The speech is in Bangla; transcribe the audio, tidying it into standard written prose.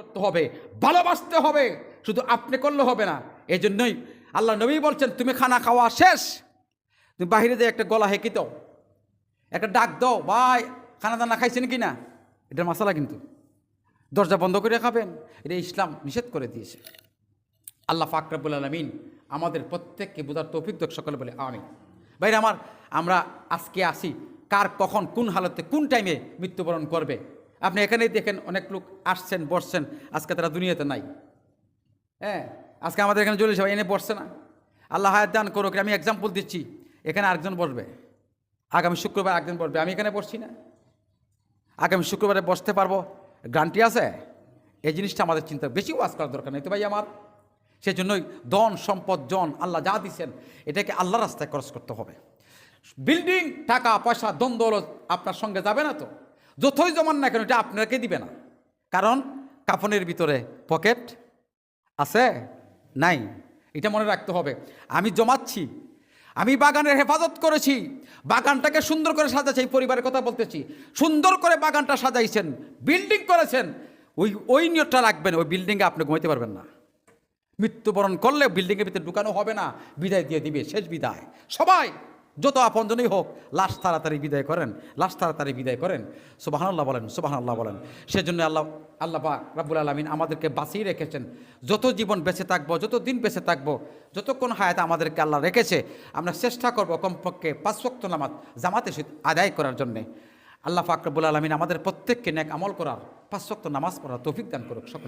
করতে হবে, ভালোবাসতে হবে, শুধু আপনি করলে হবে না। এই জন্যই আল্লাহ নবী বলছেন, তুমি খানা খাওয়া শেষ, তুমি বাহিরে দিয়ে একটা গলা হেঁকে দাও, একটা ডাক দাও, ভাই খানা দানা খাইছেন কি না। এটার মশলা কিন্তু দরজা বন্ধ করে খাবেন, এটা ইসলাম নিষেধ করে দিয়েছে। আল্লাহ পাক রব্বুল আলামিন আমাদের প্রত্যেককে বোঝার তৌফিক দেখ, সকলে বলে আমিন। ভাইরা আমার, আমরা আজকে আসি, কার কখন কোন হালতে কোন টাইমে মৃত্যুবরণ করবে। আপনি এখানেই দেখেন অনেক লোক আসছেন বসছেন, আজকে তারা দুনিয়াতে নাই। হ্যাঁ, আজকে আমাদের এখানে জলিল সাহেব এনে বসছে না, আল্লাহ হায়াত দান করুক। আমি এক্সাম্পল দিচ্ছি, এখানে আরেকজন বসবে, আগামী শুক্রবার একজন বসবে, আমি এখানে বসছি না, আগামী শুক্রবারে বসতে পারবো, গ্যারান্টি আছে? এই জিনিসটা আমাদের চিন্তা, বেশি ওয়াজ করার দরকার নেই তো ভাই আমার। সেই জন্যই ধন সম্পদ জন আল্লাহ যা দিচ্ছেন এটাকে আল্লাহ রাস্তায় খরচ করতে হবে। বিল্ডিং, টাকা পয়সা, দ্বন্দ্ব দৌলত আপনার সঙ্গে যাবে না তো, যতই জমান না কেন এটা আপনাকে দিবে না। কারণ কাফনের ভিতরে পকেট আছে নাই, এটা মনে রাখতে হবে। আমি জমাচ্ছি, আমি বাগানের হেফাজত করেছি, বাগানটাকে সুন্দর করে সাজাচ্ছি, পরিবারের কথা বলতেছি, সুন্দর করে বাগানটা সাজাইছেন, বিল্ডিং করেছেন, ওই নিয়তটা রাখবেন। ওই বিল্ডিংয়ে আপনি ঘুমাইতে পারবেন না, মৃত্যুবরণ করলে বিল্ডিংয়ের ভিতরে ঢুকানো হবে না, বিদায় দিয়ে দিবে, শেষ বিদায়। সবাই যত আপনজনই হোক, লাশ তাড়াতাড়ি বিদায় করেন, লাশ তাড়াতাড়ি বিদায় করেন। সুবহানাল্লাহ বলেন, সুবহানাল্লাহ বলেন। সেজন্য আল্লাহ পাক রব্বুল আলামিন আমাদেরকে বাঁচিয়ে রেখেছেন। যত জীবন বেঁচে থাকবো, যত দিন বেঁচে থাকবো, যতক্ষণ হায়াত আমাদেরকে আল্লাহ রেখেছে, আমরা চেষ্টা করবো কমপক্ষে 5 ওয়াক্ত নামাজ জামাতে আদায় করার জন্যে। আল্লাহ পাক রব্বুল আলামিন আমাদের প্রত্যেককে নেক আমল করার, 5 ওয়াক্ত নামাজ পড়ার তৌফিক দান করুক সকল।